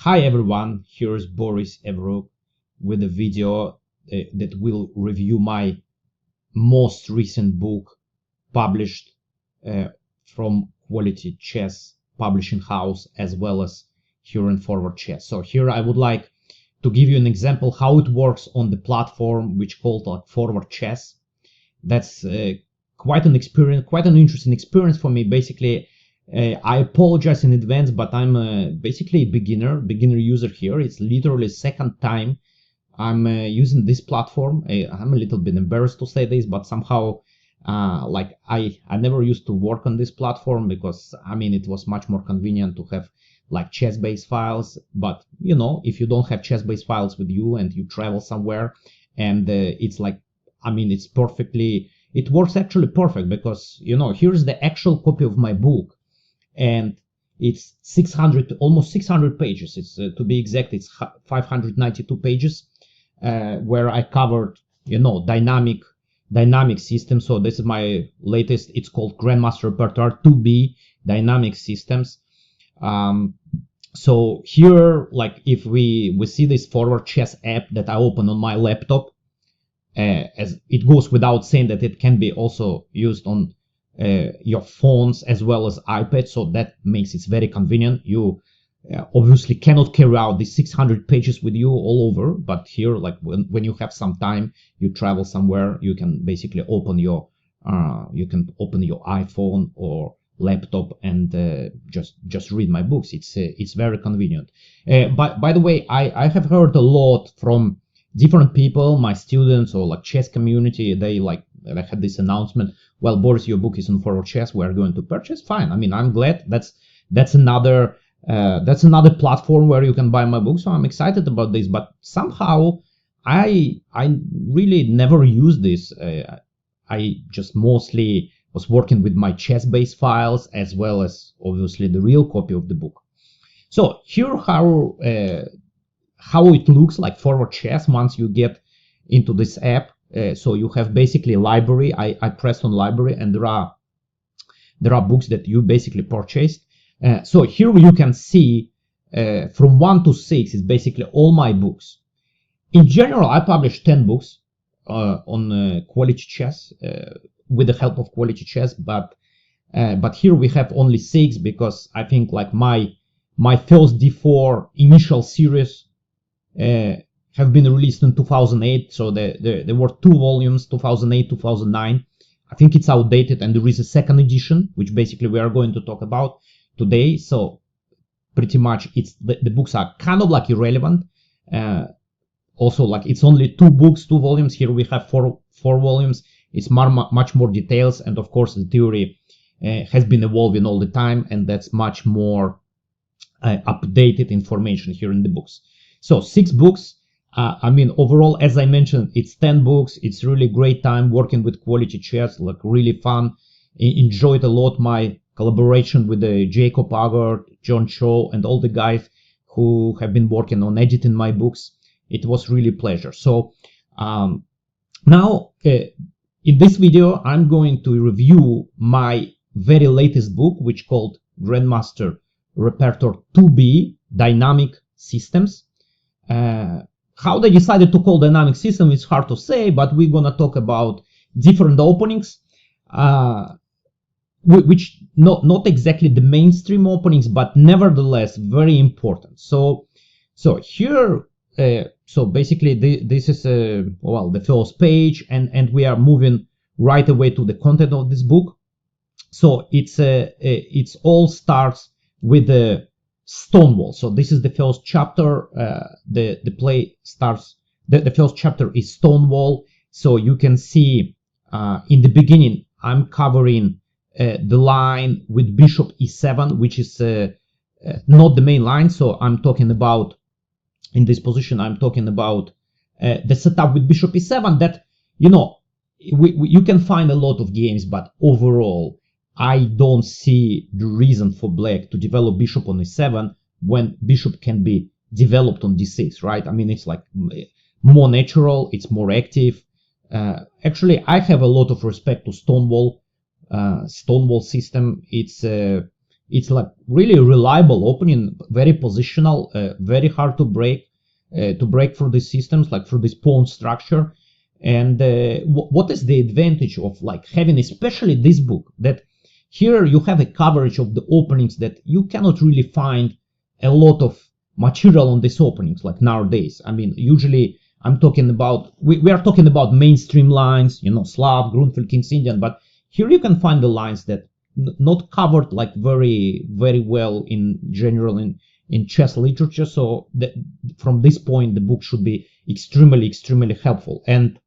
Hi everyone, here's Boris Avrukh with a video that will review my most recent book published from Quality Chess Publishing House as well as here in Forward Chess. So here I would like to give you an example how it works on the platform which called Forward Chess. That's quite an experience, quite an interesting experience for me. Basically, I apologize in advance, but I'm basically a beginner user here. It's literally second time I'm using this platform. I'm a little bit embarrassed to say this, but somehow like I never used to work on this platform because I mean it was much more convenient to have like chess-based files. But you know, if you don't have chess-based files with you and you travel somewhere, and it's like, I mean, it's perfectly, it works actually perfect because, you know, here's the actual copy of my book. And it's 600, almost 600 pages. It's to be exact, it's 592 pages, where I covered, you know, dynamic systems. So this is my latest. It's called Grandmaster Repertoire 2B Dynamic Systems. So here, like if we see this Forward Chess app that I open on my laptop, as it goes without saying that it can be also used on your phones as well as iPads, so that makes it very convenient. You obviously cannot carry out the 600 pages with you all over, but here, like when you have some time, you travel somewhere, you can basically open your iPhone or laptop and just read my books. It's very convenient. But by the way, I have heard a lot from different people, my students or like chess community. They had this announcement, well, Boris, your book is on Forward Chess, we're going to purchase. Fine. I mean, I'm glad. That's another platform where you can buy my book. So I'm excited about this. But somehow I really never used this. I just mostly was working with my chess-based files as well as obviously the real copy of the book. So here how it looks like Forward Chess once you get into this app. So you have basically library. I pressed on library, and there are books that you basically purchased. So here you can see from 1 to 6 is basically all my books. In general, I published 10 books on Quality Chess with the help of Quality Chess, but here we have only 6 because I think like my first D4 initial series have been released in 2008, so there were 2 volumes, 2008, 2009. I think it's outdated, and there is a second edition, which basically we are going to talk about today. So pretty much it's the books are kind of like irrelevant. Also, like it's only 2 books, 2 volumes. Here we have 4 volumes. It's much more details, and of course the theory has been evolving all the time, and that's much more updated information here in the books. So 6 books. I mean, overall, as I mentioned, it's 10 books. It's really great time working with Quality Chess, like really fun. Enjoyed a lot my collaboration with Jacob Agard, John Cho, and all the guys who have been working on editing my books. It was really a pleasure. So now in this video, I'm going to review my very latest book, which called Grandmaster Repertoire 2B Dynamic Systems. How they decided to call dynamic system is hard to say, but we're gonna talk about different openings, which not exactly the mainstream openings, but nevertheless very important. So here, so basically this is well, the first page, and we are moving right away to the content of this book. So it's all starts with the Stonewall. So this is the first chapter. The play starts. The first chapter is Stonewall. So you can see in the beginning I'm covering the line with Bishop E7, which is not the main line. So I'm talking about, in this position, I'm talking about the setup with Bishop E7. That, you know, you can find a lot of games, but overall I don't see the reason for black to develop bishop on e7 when bishop can be developed on d6, right? I mean, it's like more natural, it's more active. Actually, I have a lot of respect to Stonewall system. It's it's like really reliable opening, very positional, very hard to break through these systems, like through this pawn structure. And what is the advantage of like having especially this book, that here you have a coverage of the openings that you cannot really find a lot of material on these openings like nowadays. I mean, usually I'm talking about, we are talking about mainstream lines, you know, Slav, Grunfeld, King's Indian, but here you can find the lines that not covered like very, very well in general in chess literature. So from this point, the book should be extremely, extremely helpful. And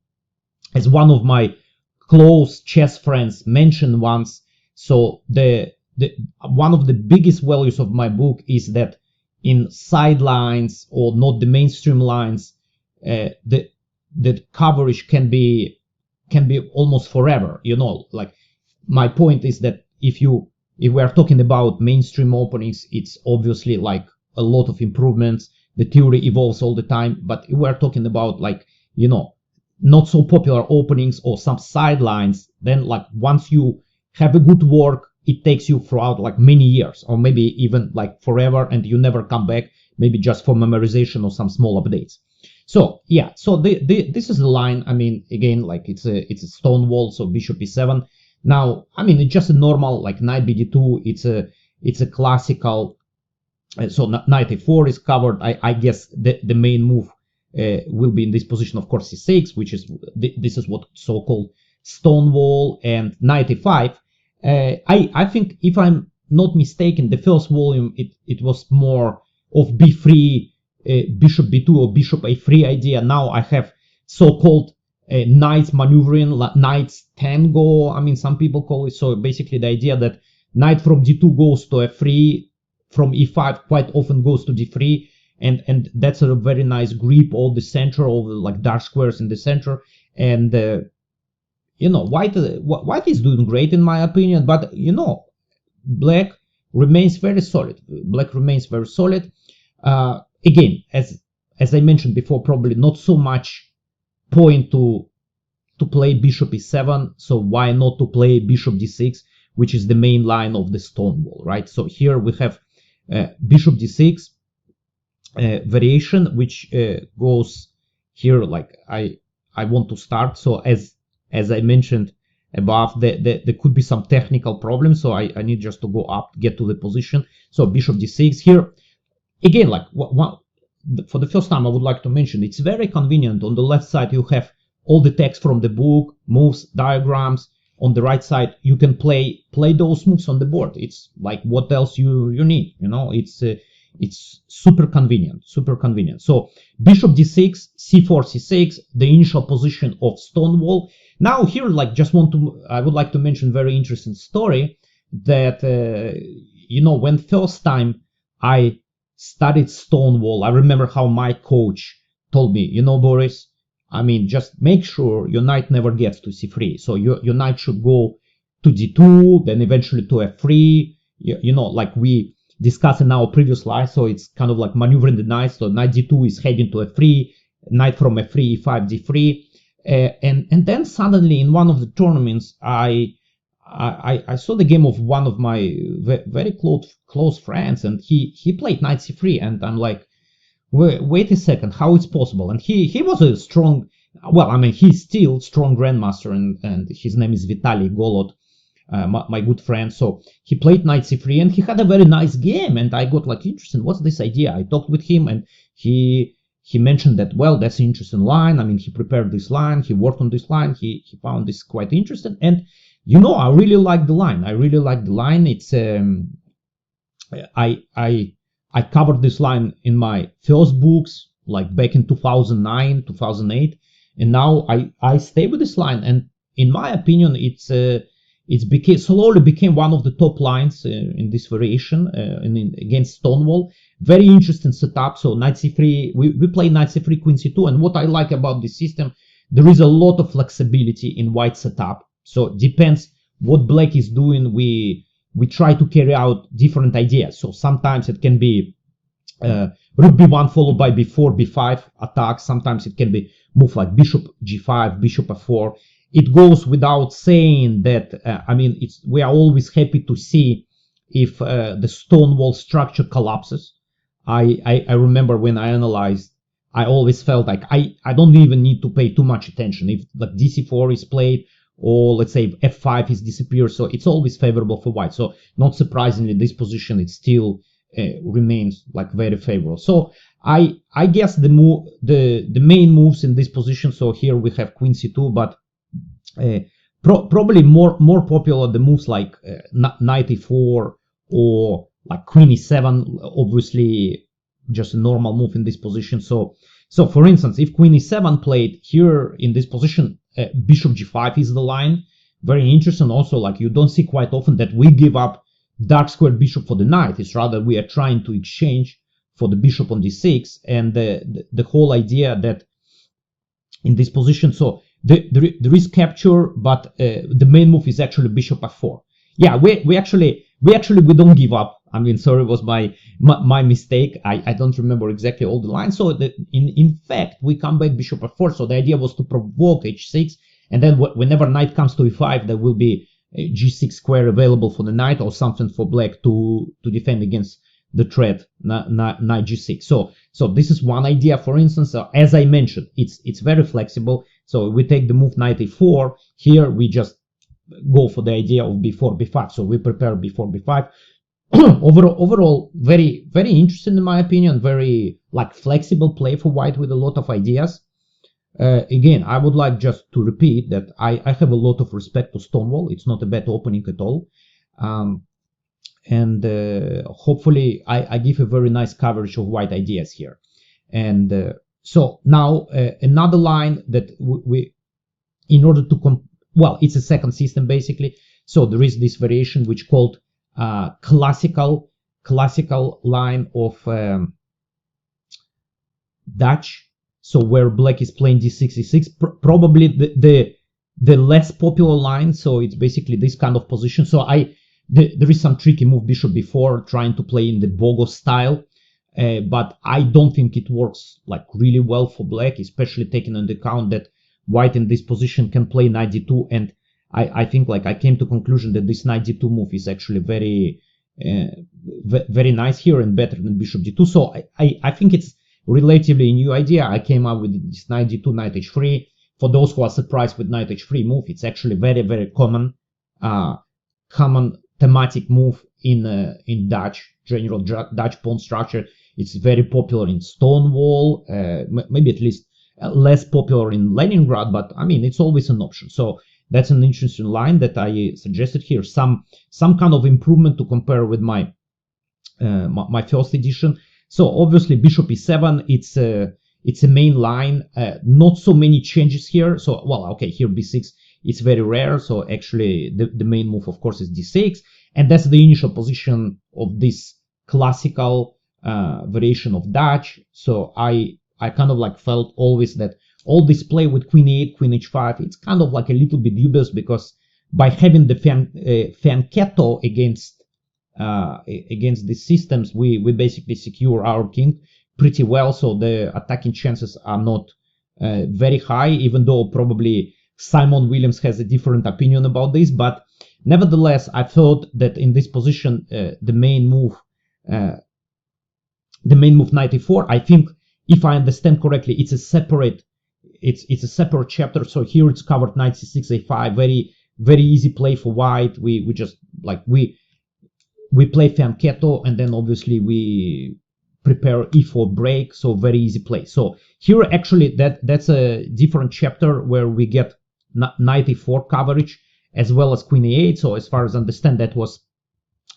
as one of my close chess friends mentioned once, so one of the biggest values of my book is that in sidelines or not the mainstream lines, the coverage can be almost forever. You know, like my point is that if we are talking about mainstream openings, it's obviously like a lot of improvements. The theory evolves all the time. But if we are talking about like, you know, not so popular openings or some sidelines, then like once you have a good work, it takes you throughout like many years or maybe even like forever, and you never come back, maybe just for memorization or some small updates. So yeah, so this is the line. I mean, again, like it's a Stonewall, so bishop e7. Now, I mean, it's just a normal like knight bd2. It's a classical. So knight a4 is covered. I guess the main move will be in this position, of course, c6, which is this is what so-called Stonewall, and knight a5. I think, if I'm not mistaken, the first volume it was more of b3, bishop b2 or bishop a3 idea. Now I have so-called knights maneuvering, knights tango. I mean, some people call it. So basically, the idea that knight from d2 goes to f3, from e5 quite often goes to d3, and that's a very nice grip of the center, of the like dark squares in the center. And you know, white is doing great in my opinion, but you know, black remains very solid. Again, as I mentioned before, probably not so much point to play bishop e7. So why not to play bishop d6, which is the main line of the Stonewall, right? So here we have bishop d6 variation, which goes here. Like I want to start. So as I mentioned above, there could be some technical problems, so I need just to go up, get to the position. So bishop d6 here. Again, like for the first time, I would like to mention, it's very convenient. On the left side, you have all the text from the book, moves, diagrams. On the right side, you can play those moves on the board. It's like, what else you need? You know, it's super convenient. So bishop d6, c4, c6, the initial position of Stonewall. Now here, like, I would like to mention very interesting story that, you know, when first time I studied Stonewall, I remember how my coach told me, you know, Boris, I mean, just make sure your knight never gets to c3. So your knight should go to d2, then eventually to f3. You know, like we discussed in our previous slide. So it's kind of like maneuvering the knight. So knight d2 is heading to f3, knight from f3, e5, d3. And then suddenly in one of the tournaments, I saw the game of one of my very close friends, and he played knight c3, and I'm like, wait a second, how it's possible? And he was a strong, well, I mean, he's still strong grandmaster, and his name is Vitaly Golod, my good friend. So he played knight c3, and he had a very nice game, and I got like interested. What's this idea? I talked with him, and he mentioned that, well, that's an interesting line. I mean, he prepared this line, he worked on this line, he found this quite interesting, and you know, I really like the line. It's I covered this line in my first books, like back in 2009, 2008, and now I stay with this line. And in my opinion, slowly became one of the top lines in this variation against Stonewall. Very interesting setup. So knight c3, we play knight c3, queen c2, and what I like about this system, there is a lot of flexibility in white setup. So it depends what black is doing. We try to carry out different ideas. So sometimes it can be rook b1 followed by b4, b5 attack. Sometimes it can be move like bishop g5, bishop f4. It goes without saying that, I mean, we are always happy to see if the Stonewall structure collapses. I remember when I analyzed, I always felt like I don't even need to pay too much attention if like dc4 is played, or let's say f5 is disappeared, so it's always favorable for white. So not surprisingly, this position, it still remains like very favorable. So I guess the main moves in this position, so here we have queen c2, but probably more popular the moves like knight e4 or like queen e7, obviously just a normal move in this position. So for instance, if queen e7 played here in this position, bishop g5 is the line. Very interesting. Also, like you don't see quite often that we give up dark squared bishop for the knight. It's rather we are trying to exchange for the bishop on d6, and the whole idea that in this position, so there is capture, but the main move is actually bishop f4. Yeah, we actually don't give up. I mean, sorry, it was my mistake. I don't remember exactly all the lines. So in fact, we come back bishop f4. So the idea was to provoke h6, and then whenever knight comes to e5, there will be a g6 square available for the knight, or something for black to defend against the threat knight g6. So this is one idea. For instance, as I mentioned, it's very flexible. So we take the move knight e4. Here we just go for the idea of b4 b5. So we prepare b4 b5. Overall, very interesting in my opinion. Very like flexible play for white with a lot of ideas. Again, I would like just to repeat that I have a lot of respect to Stonewall. It's not a bad opening at all. And hopefully I give a very nice coverage of white ideas here. And so now another line that we in order to well, it's a second system basically. So there is this variation which called classical line of Dutch. So where black is playing d6 e6, probably the less popular line. So it's basically this kind of position. So there is some tricky move bishop b4 trying to play in the Bogo style, but I don't think it works like really well for black, especially taking into account that white in this position can play knight d2, and I think like I came to conclusion that this knight d2 move is actually very nice here and better than bishop d2. So I think it's relatively a new idea. I came up with this knight d2, knight h3. For those who are surprised with knight h3 move, it's actually very common thematic move in Dutch, general Dutch pawn structure. It's very popular in Stonewall, maybe at least less popular in Leningrad, but I mean, it's always an option. So that's an interesting line that I suggested here. Some kind of improvement to compare with my my first edition. So obviously bishop e7, it's a main line. Not so many changes here. So well, okay, here b6 is very rare. So actually the main move, of course, is d6, and that's the initial position of this classical variation of Dutch. So I kind of like felt always that all this play with queen e8, queen h5, it's kind of like a little bit dubious, because by having the Fianchetto against these systems, we basically secure our king pretty well. So the attacking chances are not very high, even though probably Simon Williams has a different opinion about this. But nevertheless, I thought that in this position, the main move knight e4, I think, if I understand correctly, it's a separate chapter. So here it's covered knight c6 a5, very easy play for white. We just like we play Fianchetto, and then obviously we prepare e4 break, so very easy play. So here actually that's a different chapter where we get knight e4 coverage as well as queen e8. So as far as I understand, that was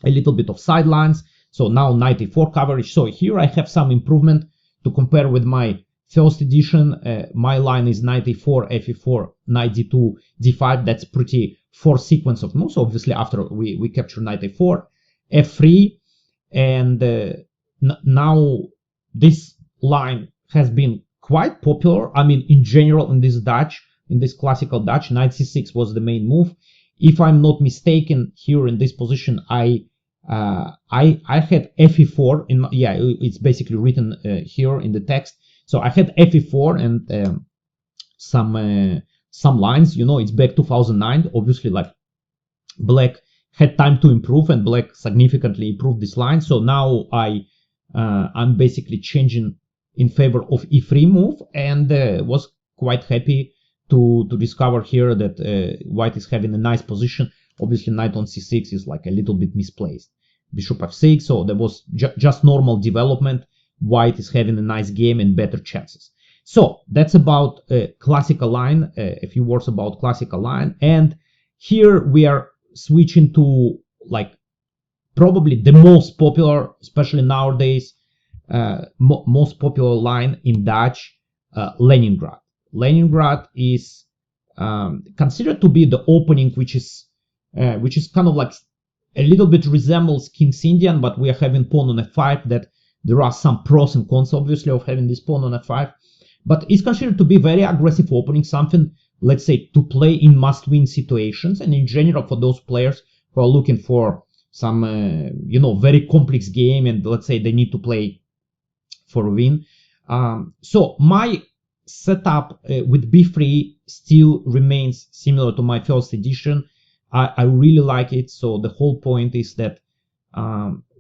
a little bit of sidelines. So now knight e4 coverage. So here I have some improvement to compare with my first edition. My line is knight e4, f4, knight d2, d5. That's pretty forced sequence of moves. Obviously after we capture knight e4, f3, and now this line has been quite popular. I mean, in general, in this classical Dutch, knight c6 was the main move. If I'm not mistaken, here in this position, I had fe4 in my, yeah, it's basically written here in the text. So I had fe4 and some lines. You know, it's back 2009. Obviously, like black had time to improve, and black significantly improved this line. So now I'm basically changing in favor of e3 move, and was quite happy to discover here that white is having a nice position. Obviously, knight on c6 is like a little bit misplaced. Bishop f6, so there was just normal development. White is having a nice game and better chances. So that's about classical line, a few words about classical line. And here we are switching to like probably the most popular, especially nowadays, most popular line in Dutch, Leningrad. Leningrad is considered to be the opening, which is kind of like a little bit resembles King's Indian, but we are having pawn on f5. That there are some pros and cons, obviously, of having this pawn on f5. But it's considered to be very aggressive opening, something, let's say, to play in must-win situations. And in general, for those players who are looking for some, very complex game, and let's say they need to play for a win. So my setup with b3 still remains similar to my first edition. I really like it. So the whole point is that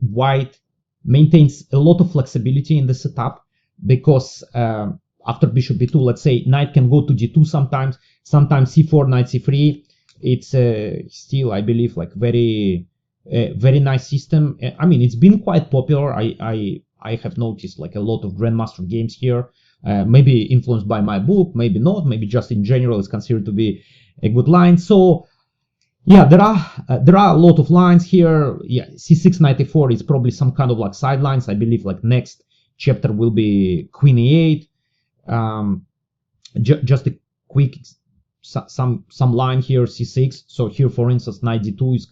white maintains a lot of flexibility in the setup, because after bishop b2, let's say knight can go to g2 sometimes c4, knight c3. It's still, I believe, like very nice system. I mean, it's been quite popular. I have noticed like a lot of grandmaster games here, maybe influenced by my book, maybe not, maybe just in general it's considered to be a good line. So yeah, there are a lot of lines here. Yeah, c6, knight a4 is probably some kind of like sidelines. I believe like next chapter will be queen e8. Just a quick some line here, c6. So here, for instance, knight d2 is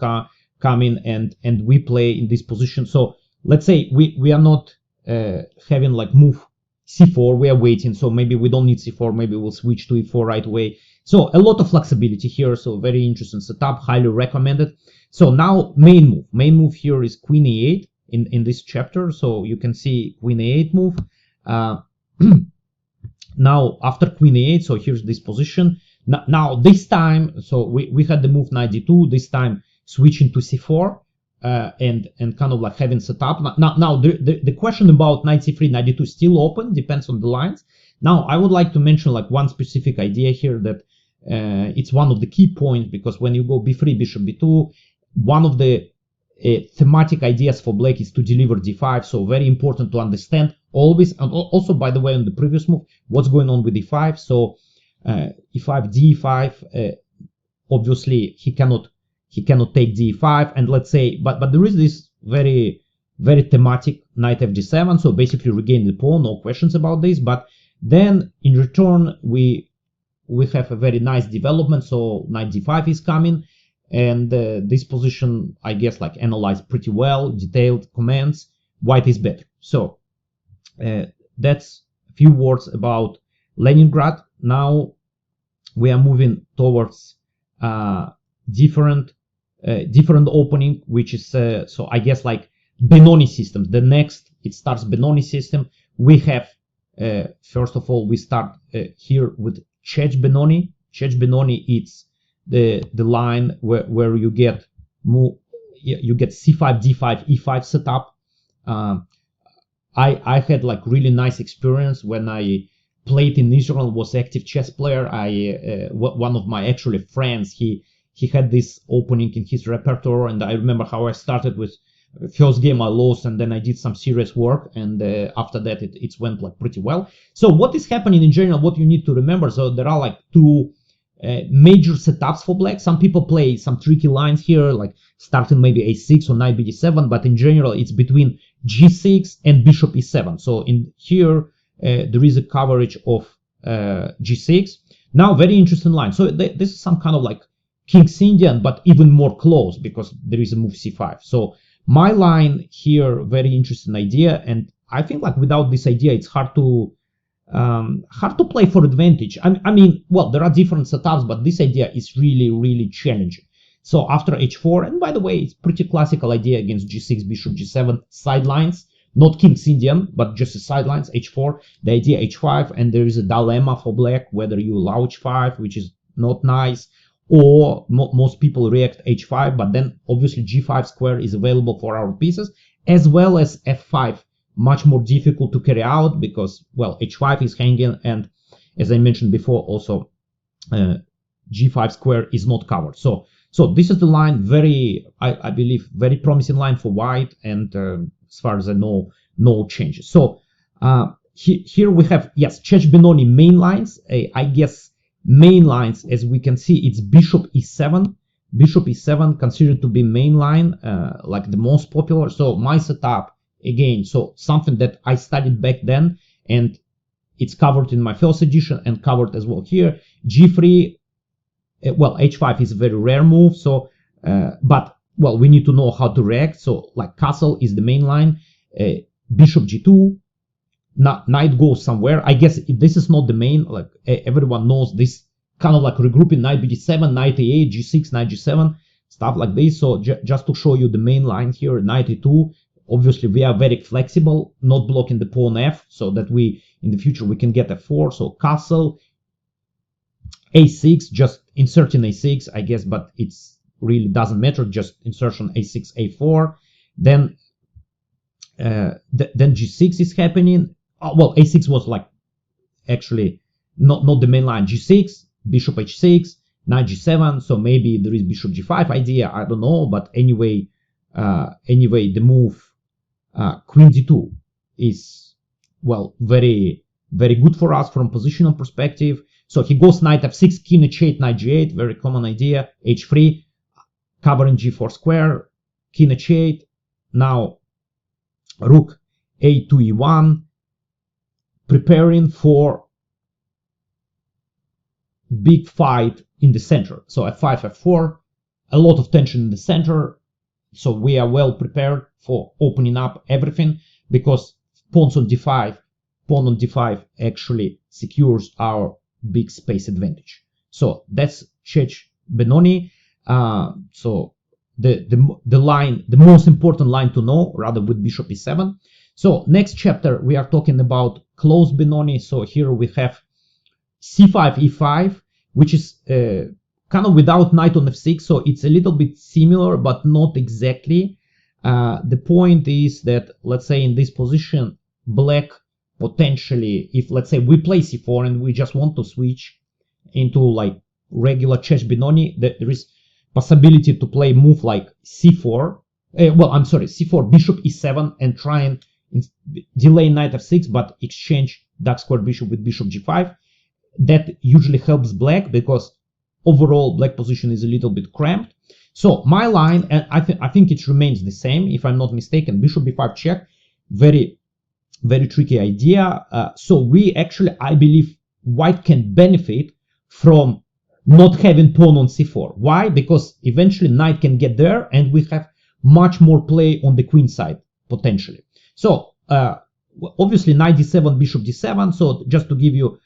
coming, and we play in this position. So let's say we are not having like move c4. We are waiting. So maybe we don't need c4. Maybe we'll switch to e4 right away. So a lot of flexibility here. So very interesting setup. Highly recommended. So now main move here is queen e8 in this chapter. So you can see queen e8 move. Now after queen e8, so here's this position. Now this time, so we had the move knight d2. This time switching to c4 and kind of like having set up. Now the question about knight c3, knight d2 is still open. Depends on the lines. Now I would like to mention like one specific idea here that it's one of the key points, because when you go b3, bishop b2, one of the thematic ideas for black is to deliver d5. So very important to understand always. And also, by the way, on the previous move, what's going on with d5. So e5, d5, obviously he cannot take d5, and let's say, but there is this very thematic knight fg7. So basically regain the pawn, no questions about this. But then in return we have a very nice development. So knight d5 is coming, and this position, I guess, like analyzed pretty well, detailed comments. White is better. So that's a few words about Leningrad. Now we are moving towards different opening, which is so I guess like Benoni system. The next it starts Benoni system. We have first of all we start here with Czech Benoni. Czech Benoni, it's the line where you get c5, d5, e5 setup. I had like really nice experience when I played in Israel, was active chess player. One of my actually friends, he had this opening in his repertoire, and I remember how I started with first game I lost, and then I did some serious work, and after that it went like pretty well. So what is happening in general, what you need to remember, so there are like two major setups for black. Some people play some tricky lines here, like starting maybe a6 or knight bd7, but in general it's between g6 and bishop e7. So in here there is a coverage of g6. Now very interesting line. So this is some kind of like King's Indian, but even more close, because there is a move c5. So my line here, very interesting idea, and I think like without this idea it's hard to play for advantage. I mean, well, there are different setups, but this idea is really challenging. So after h4, and by the way, it's pretty classical idea against g6, bishop g7 sidelines, not King's Indian, but just the sidelines, h4, the idea h5, and there is a dilemma for black whether you allow h5, which is not nice, or most people react h5, but then obviously g5 square is available for our pieces, as well as f5, much more difficult to carry out because, well, h5 is hanging, and as I mentioned before, also g5 square is not covered. So this is the line, I believe, very promising line for white, and as far as I know, no changes. So here we have, yes, Čech-Benoni main lines. I guess main lines, as we can see, it's bishop e7. Bishop e7 considered to be main line, like the most popular. So my setup, again, so something that I studied back then, and it's covered in my first edition and covered as well here. G3, well, h5 is a very rare move, so but, well, we need to know how to react. So like castle is the main line, bishop g2, knight goes somewhere. I guess this is not the main, like everyone knows this, kind of like regrouping knight b7, knight a8, g6, knight g7, stuff like this. So just to show you the main line here, knight e2. Obviously we are very flexible, not blocking the pawn f, so that we in the future we can get f4. So castle, a6, just inserting a6, I guess, but it's really doesn't matter, just insertion a6, a4. Then then g6 is happening. Well, a6 was like actually not the main line. G6, bishop h6, knight g7. So maybe there is bishop g5 idea, I don't know, but anyway, the move queen d2 is, well, very good for us from positional perspective. So he goes knight f6, king h8, knight g8, very common idea. h3, covering g4 square, king h8. Now rook a2 e1, preparing for big fight in the center. So f5, f4, a lot of tension in the center. So we are well prepared for opening up everything, because pawns on d5, pawn on d5 actually secures our big space advantage. So that's Čech-Benoni. So the line, the most important line to know, rather, with bishop e7. So next chapter we are talking about closed Benoni. So here we have c5, e5, which is kind of without knight on f6. So it's a little bit similar, but not exactly. The point is that, let's say in this position, black potentially, if let's say we play c4 and we just want to switch into like regular Čech-Benoni, there is possibility to play move like c4. Well, I'm sorry, c4, bishop e7, and try and delay knight f6, but exchange dark square bishop with bishop g5. That usually helps black, because overall black position is a little bit cramped. So my line, and I think it remains the same, if I'm not mistaken, bishop b5 check, very tricky idea. So we actually, I believe, white can benefit from not having pawn on c4. Why? Because eventually knight can get there, and we have much more play on the queen side potentially. So obviously knight d7, bishop d7. So just to give you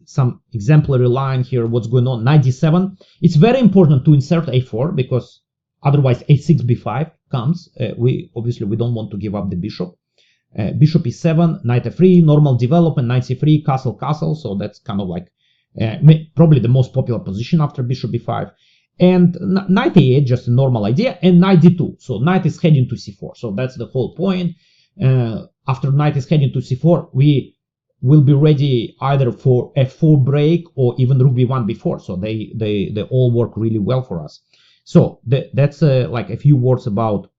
some exemplary line here, what's going on, knight d7. It's very important to insert a4, because otherwise a6, b5 comes. We don't want to give up the bishop. Bishop e7, knight f3, normal development, knight c3, castle, castle. So that's kind of like probably the most popular position after bishop b5. And knight a8, just a normal idea, and knight d2. So knight is heading to c4. So that's the whole point. After knight is heading to c4, we will be ready either for f4 break or even rook b1 b4. So they all work really well for us. So that's like a few words about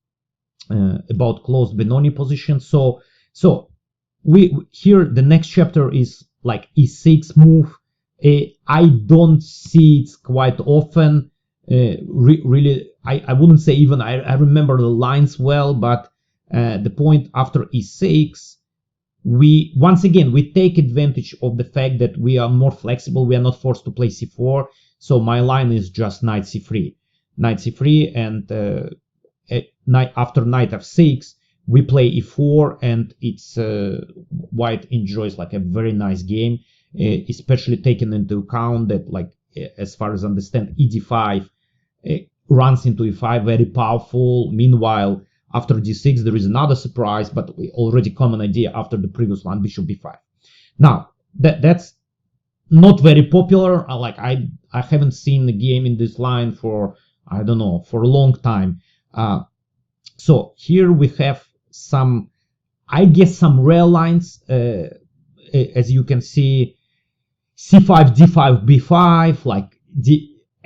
closed Benoni position. So we here, the next chapter is like e6 move. I don't see it quite often. Really, I wouldn't say even I remember the lines well, but the point after e6, we once again take advantage of the fact that we are more flexible. We are not forced to play c4. So my line is just knight c3, and after knight f6 we play e4, and it's white enjoys like a very nice game, especially taking into account that, like, as far as I understand, ed5 runs into e5, very powerful. Meanwhile, after d6 there is another surprise, but already common idea after the previous one, bishop b5. Now that's not very popular. Like I haven't seen the game in this line for, I don't know, for a long time. So here we have some, I guess, some rare lines. As you can see, c5, d5, b5, like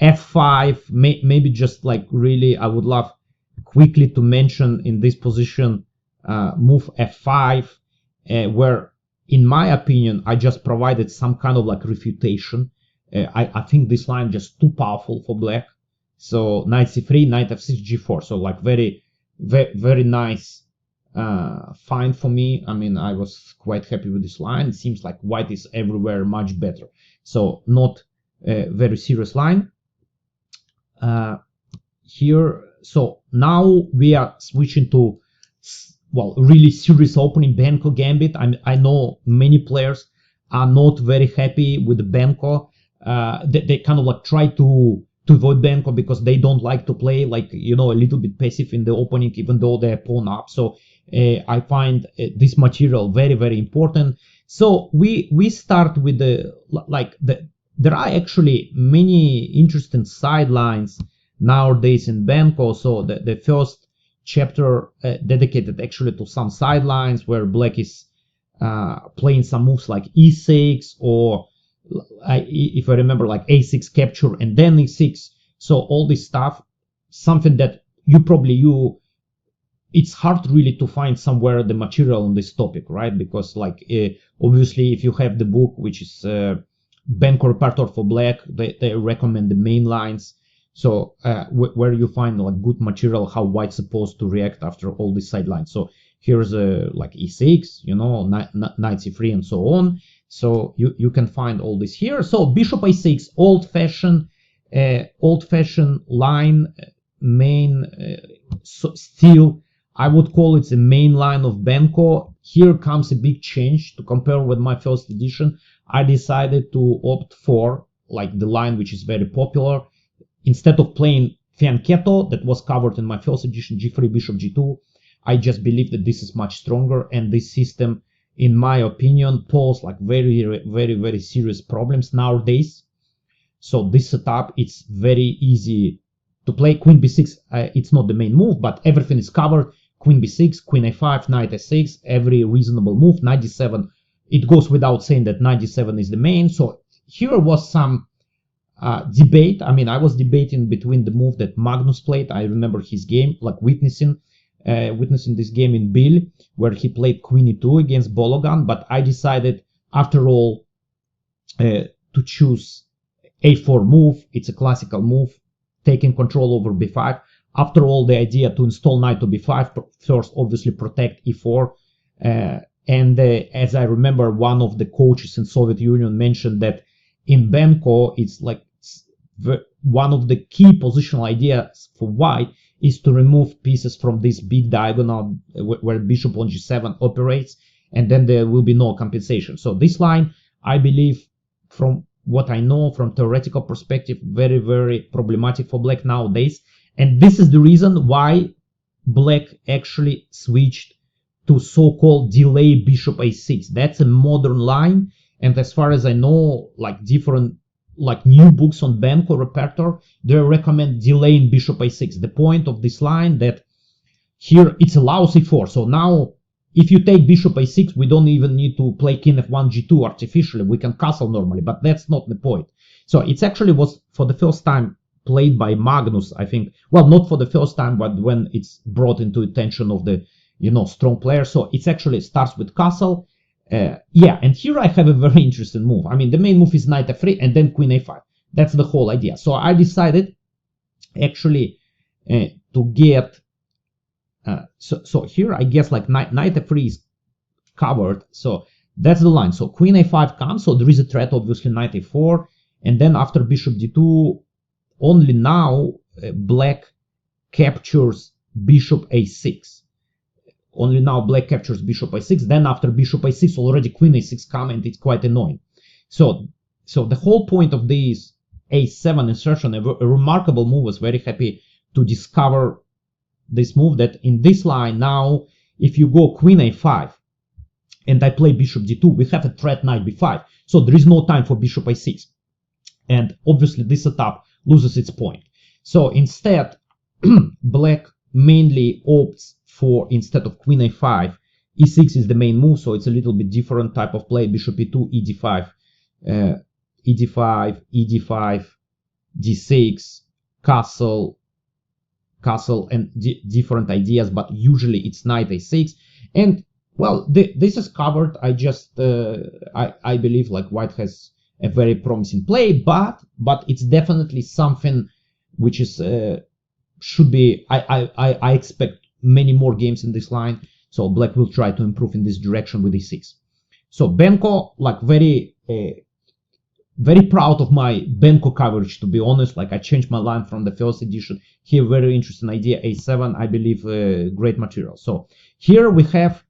f5, maybe just like really, I would love quickly to mention in this position, move f5, where in my opinion, I just provided some kind of like refutation. I think this line just too powerful for black. So knight c3, knight f6, g4. So like very, very nice find for me. I mean, I was quite happy with this line. It seems like white is everywhere much better. So not a very serious line. Here, so now we are switching to, well, really serious opening, Benko Gambit. I know many players are not very happy with the Benko. They kind of like try to avoid Benko because they don't like to play like, you know, a little bit passive in the opening, even though they're pawn up. So I find this material very, very important. So we start with there are actually many interesting sidelines nowadays in Benko. So the first chapter dedicated actually to some sidelines where black is playing some moves like e6, or if I remember, like a6 capture and then e6. So all this stuff, something that it's hard really to find somewhere the material on this topic, right? Because like obviously if you have the book, which is Benko repertoire for black, they recommend the main lines. So where you find like good material, how white's supposed to react after all these sidelines. So here's like e6, you know, knight c3 and so on. So you can find all this here. So bishop a6, old-fashioned line, main, still I would call it the main line of Benko. Here comes a big change to compare with my first edition. I decided to opt for like the line which is very popular. Instead of playing Fianchetto that was covered in my first edition, g3, bishop g2, I just believe that this is much stronger, and this system, in my opinion, poses like very, very, very serious problems nowadays. So this setup, it's very easy to play. Queen b6, it's not the main move, but everything is covered. Queen b6, queen a5, knight a6, every reasonable move. Knight d7, it goes without saying that knight d7 is the main. So here was some debate. I mean, I was debating between the move that Magnus played. I remember his game, like witnessing this game in Bill, where he played queen e2 against Bologan. But I decided, after all, to choose a4 move. It's a classical move, taking control over b5. After all, the idea to install knight to b5, first obviously protect e4. As I remember, one of the coaches in Soviet Union mentioned that in Benko, it's like one of the key positional ideas for white is to remove pieces from this big diagonal where bishop on g7 operates, and then there will be no compensation. So this line, I believe, from what I know from theoretical perspective, very, very problematic for black nowadays. And this is the reason why black actually switched to so-called delay bishop a6. That's a modern line. And as far as I know, like different, like new books on Benko repertoire, they recommend delaying bishop a6. The point of this line that here it's allows e4. So now if you take bishop a6, we don't even need to play king f1 g2 artificially. We can castle normally, but that's not the point. So it's actually was for the first time played by Magnus, I think. Well, not for the first time, but when it's brought into attention of the, you know, strong player. So it actually starts with castle. Yeah, and here I have a very interesting move. I mean, the main move is knight f3 and then queen a5. That's the whole idea. So I decided actually to get so here I guess like knight f3 is covered. So that's the line. So queen a5 comes. So there is a threat, obviously, knight a4, and then after bishop d2, only now black captures bishop a6. Only now black captures bishop a6. Then after bishop a6, already queen a6 come, and it's quite annoying. So the whole point of this a7 insertion, a remarkable move, was very happy to discover this move, that in this line now, if you go queen a5 and I play bishop d2, we have a threat knight b5. So there is no time for bishop a6. And obviously this setup loses its point. So instead, black mainly opts for, instead of queen a5, e6 is the main move. So it's a little bit different type of play. Bishop e2, ed5, ed5, ed5, d6, castle, and different ideas, but usually it's knight a6. And well, this is covered. I just I believe like white has a very promising play, but it's definitely something which is should be. I expect many more games in this line, so black will try to improve in this direction with e6. So Benko, like very proud of my Benko coverage, to be honest. Like I changed my line from the first edition. Here, very interesting idea, a7, I believe, great material. So here we have,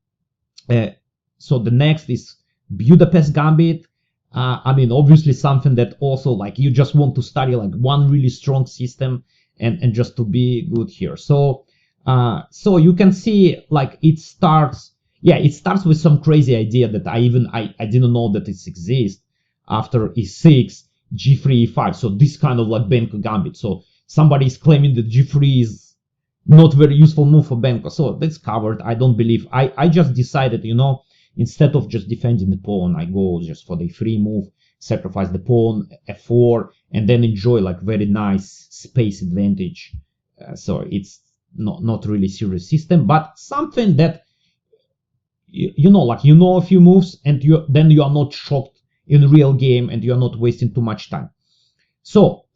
so the next is Budapest Gambit. I mean, obviously something that also like you just want to study like one really strong system and just to be good here. So so you can see like it starts with some crazy idea that I didn't know that it exists. After e6, g3, e5. So this kind of like Benko Gambit. So somebody is claiming that g3 is not very useful move for Benko. So that's covered. I don't believe. I just decided, you know, instead of just defending the pawn, I go just for the free move, sacrifice the pawn, f4, and then enjoy like very nice space advantage. So it's not really serious system, but something that you know, like you know a few moves, and then you are not shocked in real game, and you're not wasting too much time. So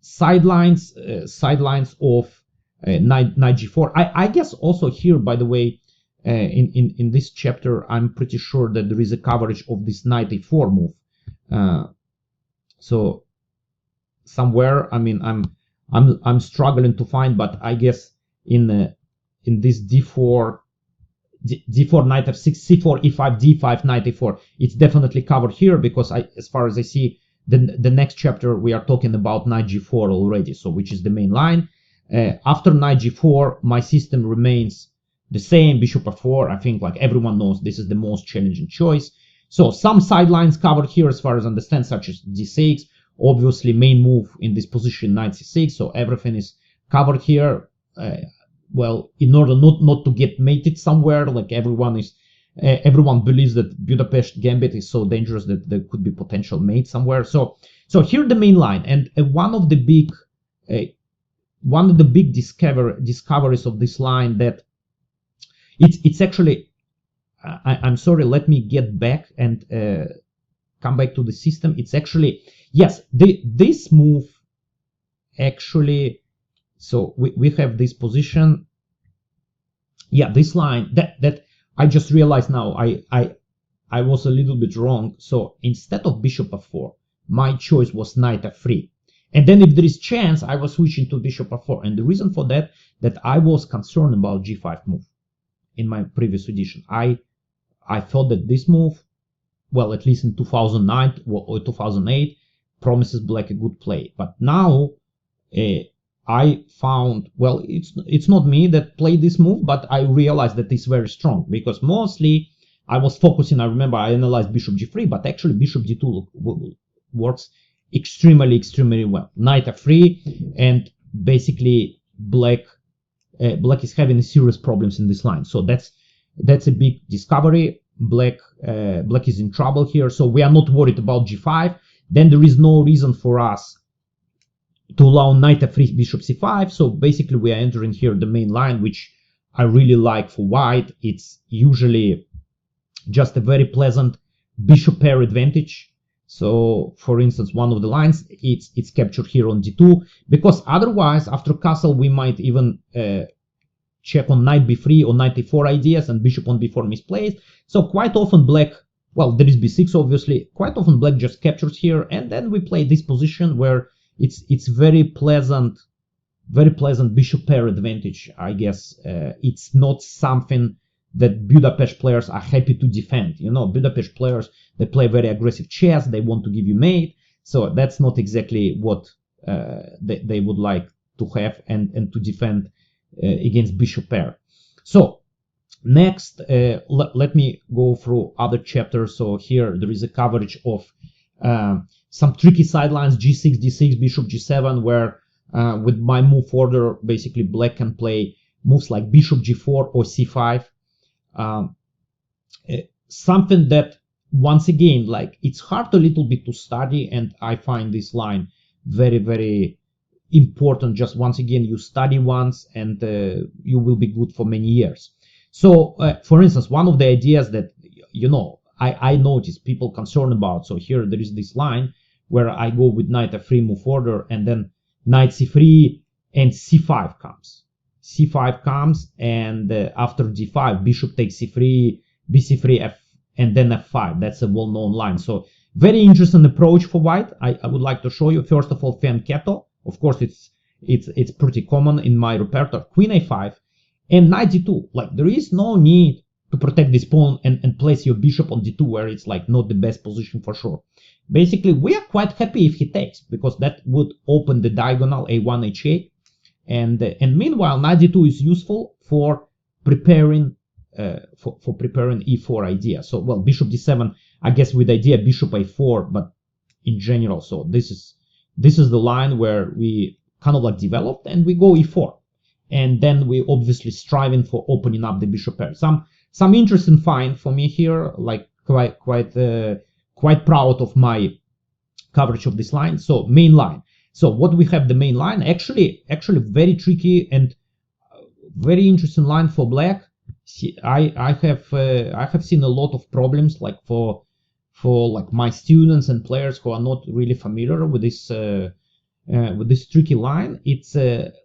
sidelines of knight g4. I guess also here, by the way, in this chapter, I'm pretty sure that there is a coverage of this knight a4 move. So somewhere, I mean, I'm struggling to find, but I guess in this d4. d4, knight f6, c4, e5, d5, knight a4. It's definitely covered here because as far as I see, the next chapter we are talking about knight g4 already, so which is the main line. After knight g4, my system remains the same. Bishop f4. I think like everyone knows this is the most challenging choice. So some sidelines covered here as far as I understand, such as d6. Obviously, main move in this position, knight c6. So everything is covered here. Well, in order not to get mated somewhere, like everyone believes that Budapest Gambit is so dangerous that there could be potential mate somewhere. So here the main line, and one of the big discoveries of this line, that it's actually, I'm sorry, let me get back and come back to the system. It's actually, yes, this move actually. So we have this position. Yeah, this line that I just realized now I was a little bit wrong. So instead of bishop f4, my choice was knight f3. And then if there is chance, I was switching to bishop f4. And the reason for that I was concerned about g5 move in my previous edition. I thought that this move, well, at least in 2009 or 2008, promises black a good play. But now I found, well, it's not me that played this move, but I realized that it's very strong, because mostly I was focusing, I remember I analyzed bishop g3, but actually bishop d2 works extremely well. Knight f3, and basically black is having serious problems in this line. So that's a big discovery. Black is in trouble here, so we are not worried about g5. Then there is no reason for us to allow knight f3, bishop c5. So basically we are entering here the main line, which I really like for white. It's usually just a very pleasant bishop pair advantage. So for instance, one of the lines, it's captured here on d2, because otherwise after castle we might even check on knight b3 or knight a4 ideas, and bishop on b4 misplaced. So quite often black, well, there is b6 obviously, quite often black just captures here, and then we play this position where it's very pleasant bishop pair advantage. I guess it's not something that Budapest players are happy to defend. You know, Budapest players, they play very aggressive chess. They want to give you mate. So that's not exactly what they would like to have and to defend against bishop pair. So Next, let me go through other chapters. So here there is a coverage of some tricky sidelines, g6, d6, bishop g7, where with my move order, basically black can play moves like bishop g4 or c5. Something that, once again, like it's hard a little bit to study, and I find this line very, very important. Just once again, you study once and you will be good for many years. So for instance, one of the ideas that I notice people concerned about, so here there is this line where I go with knight f3 move order, and then knight c3 and c5 comes. C5 comes, and after d5, bishop takes c3, bc3, f, and then f5. That's a well-known line. So very interesting approach for white. I would like to show you. First of all, Fianchetto. Of course, it's pretty common in my repertoire. Queen a5 and knight d2. Like, there is no need to protect this pawn and place your bishop on d2, where it's like not the best position for sure. Basically, we are quite happy if he takes, because that would open the diagonal a1, h8. And meanwhile, knight d2 is useful for preparing preparing e4 idea. So, well, bishop d7, I guess with idea bishop a4, but in general, so this is the line where we kind of like developed, and we go e4, and then we obviously striving for opening up the bishop pair. Some interesting find for me here, like quite proud of my coverage of this line. So main line. So what we have, the main line, actually very tricky and very interesting line for black. I have seen a lot of problems, like for like my students and players who are not really familiar with this tricky line. It's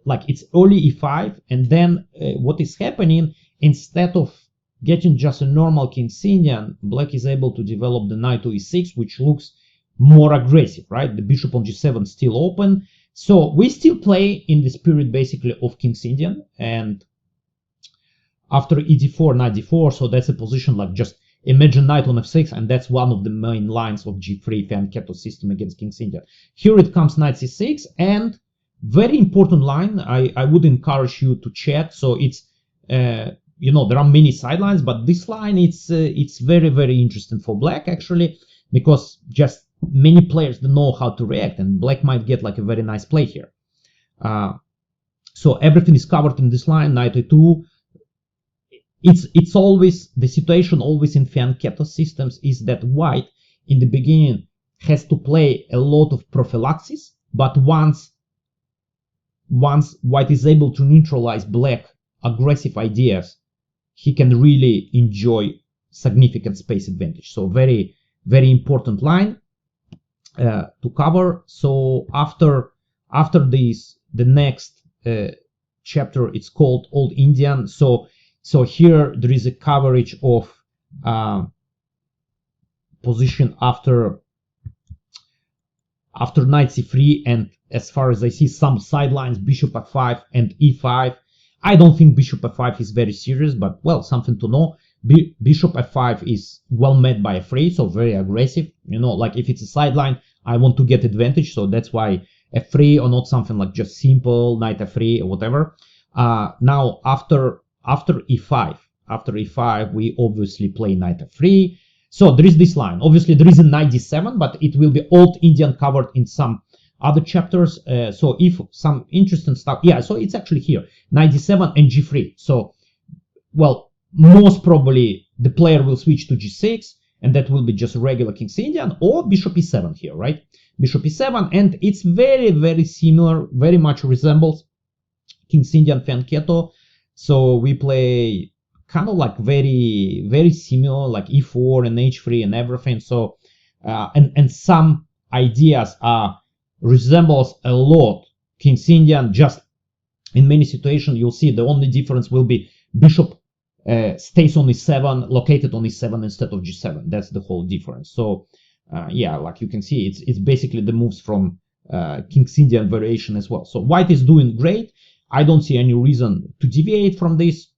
like it's early e5, and then what is happening, instead of getting just a normal king's Indian, black is able to develop the knight to e6, which looks more aggressive, right? The bishop on g7 still open. So we still play in the spirit basically of king's Indian, and after ed4, knight d4, so that's a position like just imagine knight on f6, and that's one of the main lines of g3 Fianchetto system against king's Indian. Here it comes knight c6, and very important line. I would encourage you to check. So it's there are many sidelines, but this line it's very, very interesting for black actually, because just many players don't know how to react, and black might get like a very nice play here. So everything is covered in this line, knight a2. It's always the situation always in Fianchetto systems is that white in the beginning has to play a lot of prophylaxis, but once white is able to neutralize black aggressive ideas, he can really enjoy significant space advantage. So very, very important line to cover. So after this, the next chapter, it's called Old Indian. So here there is a coverage of position after knight c3, and as far as I see, some sidelines, bishop f5 and e5. I don't think bishop f5 is very serious, but well, something to know. Bishop f5 is well met by f3, so very aggressive. Like if it's a sideline, I want to get advantage, so that's why f3, or not something like just simple knight f3 or whatever. Now after e5, we obviously play knight f3. So there is this line. Obviously there is a knight d7, but it will be Old Indian covered in some other chapters. So if some interesting stuff, yeah, so it's actually here, knight d7 and g3. So, well, most probably the player will switch to g6, and that will be just regular king's Indian, or bishop e7 here, right? Bishop e7, and it's very, very similar, very much resembles king's Indian Fianchetto. So we play kind of like very, very similar, like e4 and h3 and everything. So and some ideas resembles a lot king's Indian. Just in many situations, you'll see the only difference will be bishop stays on e7, located on e7 instead of g7. That's the whole difference. So yeah, like you can see, it's basically the moves from king's Indian variation as well. So white is doing great. I don't see any reason to deviate from this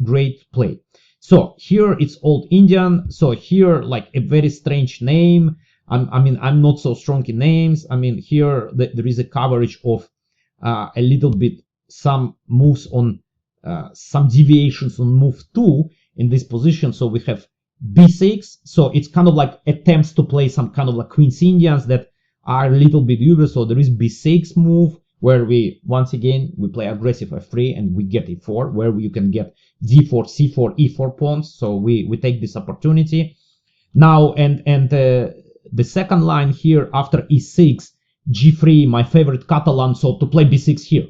great play. So here it's Old Indian. So here, like a very strange name. I'm not so strong in names. Here there is a coverage of a little bit some moves on some deviations on move 2 in this position. So we have b6. So it's kind of like attempts to play some kind of like Queen's Indians that are a little bit dubious. So there is b6 move, where we, once again, we play aggressive f3 and we get e4, where you can get d4, c4, e4 pawns. So we take this opportunity. Now, and the second line here after e6, g3, my favorite Catalan, so to play b6 here.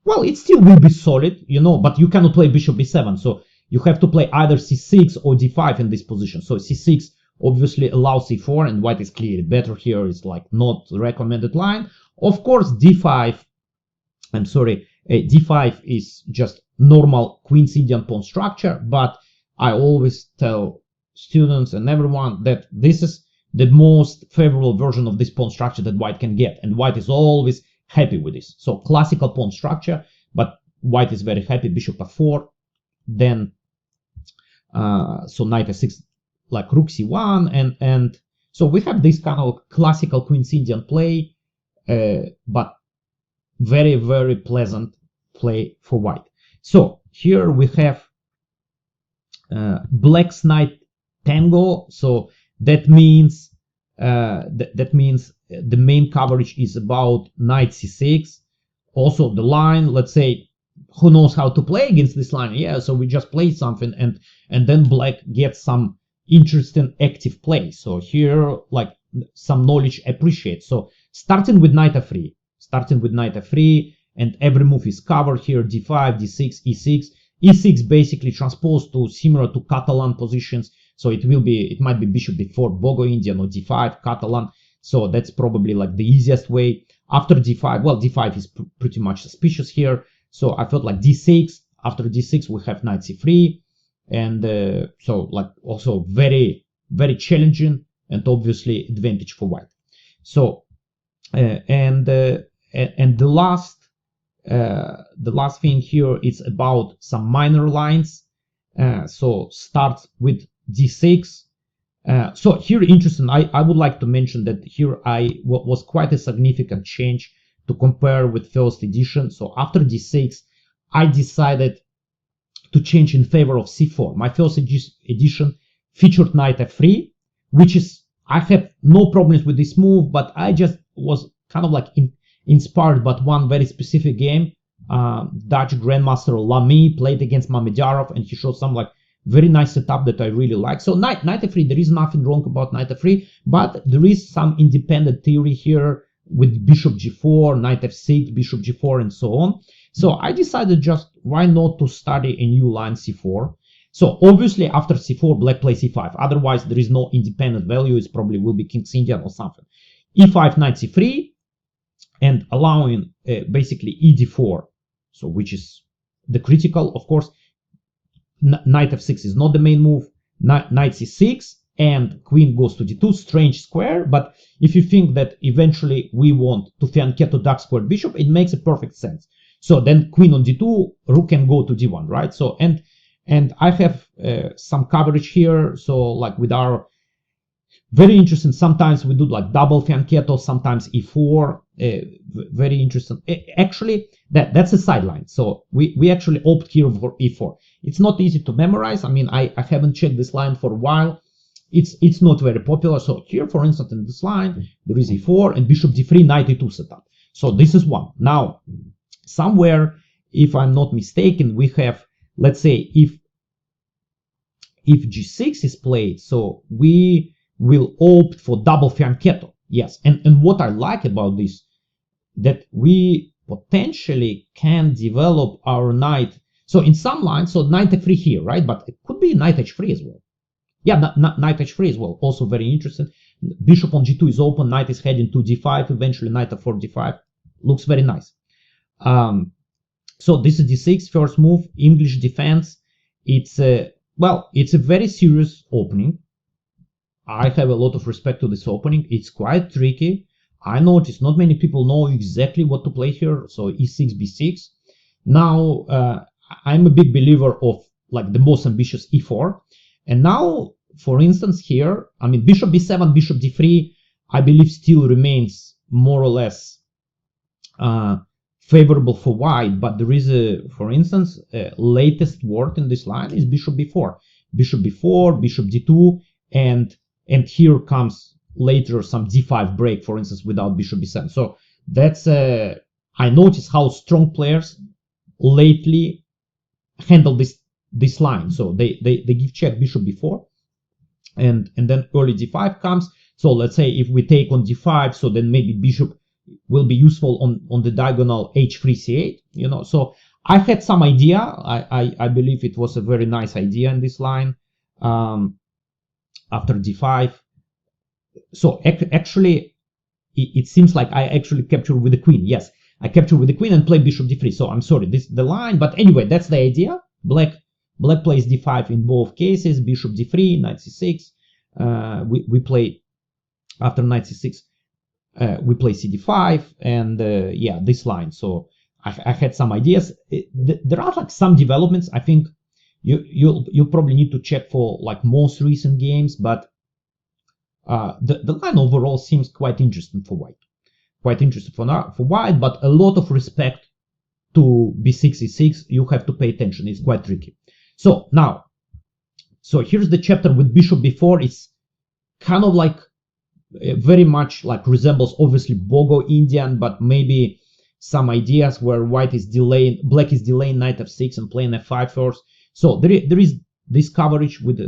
Well, it still will be solid, you know, but you cannot play bishop b7. So you have to play either c6 or d5 in this position. So c6 obviously allows e4, and white is clearly better here. It's like not recommended line. Of course, d5, d5 is just normal Queen's Indian pawn structure, but I always tell students and everyone that this is the most favorable version of this pawn structure that white can get, and white is always happy with this. So classical pawn structure, but white is very happy. Bishop f4, then so knight f6, like rook c1, and so we have this kind of classical Queen's Indian play, but very, very pleasant play for white. So here we have black's knight tango. So that means the main coverage is about knight c6. Also the line, let's say, who knows how to play against this line? Yeah, so we just play something, and then black gets some interesting active play. So here, like, some knowledge appreciates. So starting with knight f3, and every move is covered here, d5, d6, e6. e6 basically transposed to similar to Catalan positions. So it might be bishop b4, Bogo-Indian, or d5, Catalan. So that's probably like the easiest way. After d5, well, d5 is pretty much suspicious here. So I felt like d6. After d6, we have knight c3. And so like also very, very challenging and obviously advantage for white. So and the last thing here is about some minor lines. So start with d6. So here, interesting, I would like to mention that here was quite a significant change to compare with first edition. So after d6, I decided to change in favor of c4. My first edition featured knight f3, which is, I have no problems with this move, but I just was kind of like inspired by one very specific game. Dutch Grandmaster Lamy played against Mamedyarov, and he showed some like very nice setup that I really like. So knight f3, there is nothing wrong about knight f3, but there is some independent theory here with bishop g4, knight f6, bishop g4, and so on. So I decided just why not to study a new line c4. So obviously after c4, black plays e5. Otherwise there is no independent value. It probably will be King's Indian or something. e5, knight c3, and allowing basically e d4. So which is the critical, of course. Knight f6 is not the main move. Knight c6, and queen goes to d2, strange square. But if you think that eventually we want to Fianchetto dark squared bishop, it makes a perfect sense. So then queen on d2, rook can go to d1, right? So and I have some coverage here. So like with our very interesting, sometimes we do like double Fianchetto, sometimes e4. Very interesting. Actually, that's a sideline. So we actually opt here for e4. It's not easy to memorize. I mean, I haven't checked this line for a while. It's not very popular. So here, for instance, in this line, there is e4 and bishop d3, knight e2 setup. So this is one. Now, somewhere, if I'm not mistaken, we have, let's say, if g6 is played, so we will opt for double Fianchetto. Yes, and what I like about this, that we potentially can develop our knight. So in some lines, so knight f3 here, right? But it could be knight h3 as well. Yeah, knight h3 as well. Also very interesting. Bishop on g2 is open. Knight is heading to d5. Eventually knight f4, d5. Looks very nice. So this is d6, first move, English defense. It's it's a very serious opening. I have a lot of respect to this opening. It's quite tricky. I noticed not many people know exactly what to play here. So e6, b6. Now, I'm a big believer of like the most ambitious e4. And now, for instance, here, I mean, bishop b7, bishop d3, I believe still remains more or less favorable for white, but there is a, for instance, latest word in this line is bishop b4, bishop b4, bishop d2, and here comes later some d5 break, for instance, without bishop b7. So that's I notice how strong players lately handle this line. So they give check bishop b4, and then early d5 comes. So let's say if we take on d5, so then maybe bishop will be useful on the diagonal h3 c8, you know. So I had some idea. I believe it was a very nice idea in this line after d5. So actually it seems like I actually captured with the queen. Yes, I captured with the queen and played bishop d3. So I'm sorry, this is the line, but anyway, that's the idea. Black plays d5 in both cases, bishop d3, knight c6. We play after knight c6. We play cd5, and yeah, this line. So I had some ideas. There are like some developments. I think you'll probably need to check for like most recent games, but the line overall seems quite interesting for white. Quite interesting for white, but a lot of respect to b6, e6. You have to pay attention. It's quite tricky. So now, so here's the chapter with bishop b4. It's kind of like very much like resembles obviously Bogo-Indian, but maybe some ideas where white is delaying, black is delaying knight f6 and playing f5 first. So there is this coverage with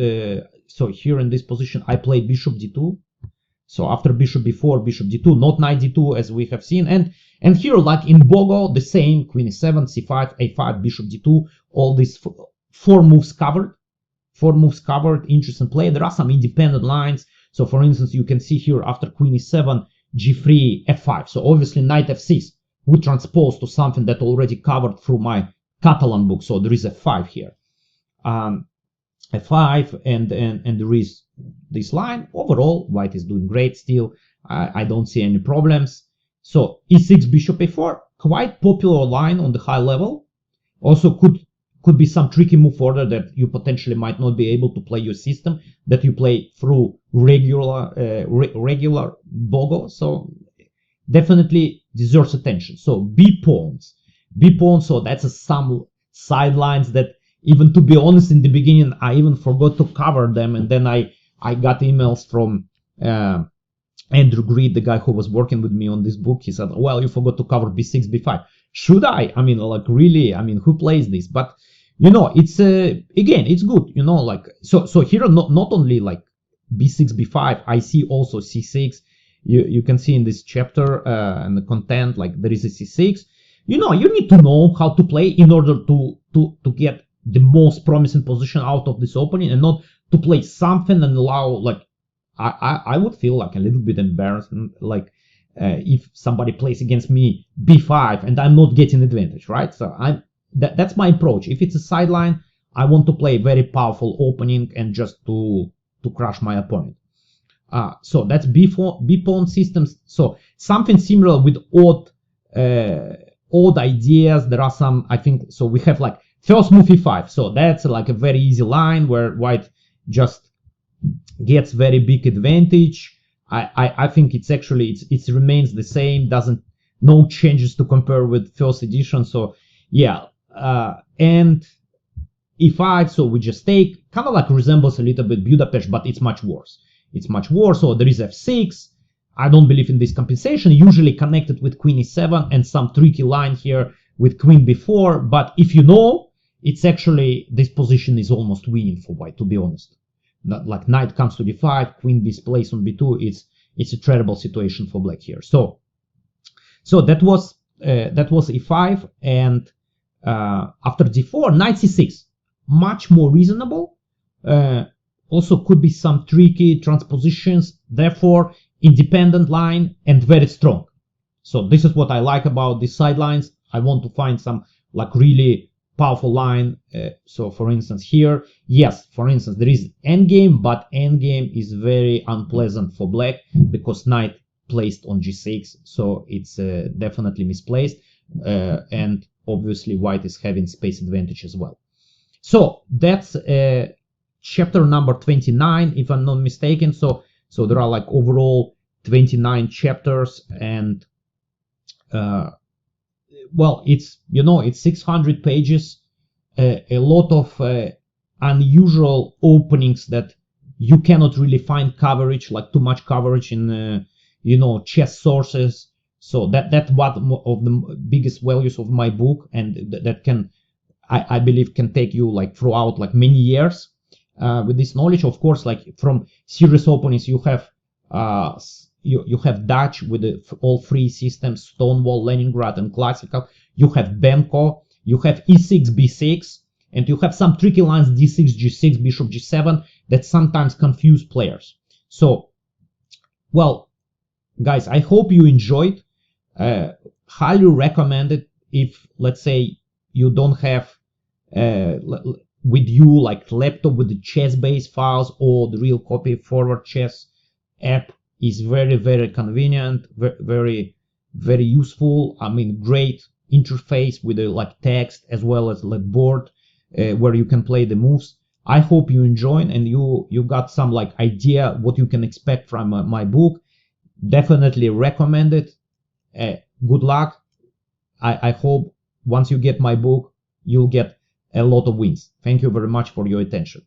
so here in this position I played bishop d2. So after bishop b4, bishop d2, not knight d2 as we have seen, and here like in Bogo the same, queen e7, c5, a5, bishop d2, all these four moves covered, interesting play. There are some independent lines. So for instance, you can see here after queen e7, g3, f5. So obviously knight f6 would transpose to something that already covered through my Catalan book. So there is f5 here. F5 and there is this line. Overall, white is doing great still. I don't see any problems. So e6, bishop a4, quite popular line on the high level. Also could be some tricky move order that you potentially might not be able to play your system, that you play through regular Bogo. So definitely deserves attention. So b pawns. So that's some sidelines that, even to be honest, in the beginning I even forgot to cover them, and then I got emails from Andrew Greed, the guy who was working with me on this book. He said, well, you forgot to cover b6, b5. Should I? I mean, like, really? I mean, who plays this? But you know, it's again, it's good, you know, like, so here not only like b6, b5, I see also c6. You can see in this chapter and the content, like there is a c6. You know, you need to know how to play in order to get the most promising position out of this opening, and not to play something and allow, like, I would feel like a little bit embarrassed, like if somebody plays against me b5 and I'm not getting advantage, right? So that's my approach. If it's a sideline, I want to play a very powerful opening and just to crush my opponent. So that's b pawn systems. So something similar with odd ideas. There are some, I think. So we have like first move e5. So that's like a very easy line where white just gets very big advantage. I think it's actually it remains the same. No changes to compare with first edition. So yeah. And e5, so we just take, kind of like resembles a little bit Budapest, but it's much worse. It's much worse. So there is f6. I don't believe in this compensation, usually connected with queen e7 and some tricky line here with queen b4. But if you know, it's actually, this position is almost winning for white, to be honest. Not like knight comes to d5, queen b plays on b2. It's a terrible situation for black here. So that was e5, and after d4, knight c6, much more reasonable. Also could be some tricky transpositions, therefore independent line and very strong. So this is what I like about these sidelines. I want to find some like really powerful line. So for instance here, yes, for instance there is endgame, but endgame is very unpleasant for black because knight placed on g6, so it's definitely misplaced, and obviously white is having space advantage as well. So that's chapter number 29, if I'm not mistaken. So there are like overall 29 chapters, and well, it's, you know, it's 600 pages, a lot of unusual openings that you cannot really find coverage, like too much coverage in, you know, chess sources. So that's one of the biggest values of my book, and that can, I believe, can take you like throughout like many years with this knowledge. Of course, like from serious openings, you have you have Dutch with all three systems: Stonewall, Leningrad, and classical. You have Benko. You have E6, B6, and you have some tricky lines: D6, G6, Bishop G7 that sometimes confuse players. So, well, guys, I hope you enjoyed. Highly recommend it if, let's say, you don't have with you like laptop with the chess-based files, or the real copy forward chess app is very, very convenient, very, very useful. I mean, great interface with the like text as well as like board where you can play the moves. I hope you enjoyed and you got some like idea what you can expect from my book. Definitely recommend it. Good luck. I hope once you get my book, you'll get a lot of wins. Thank you very much for your attention.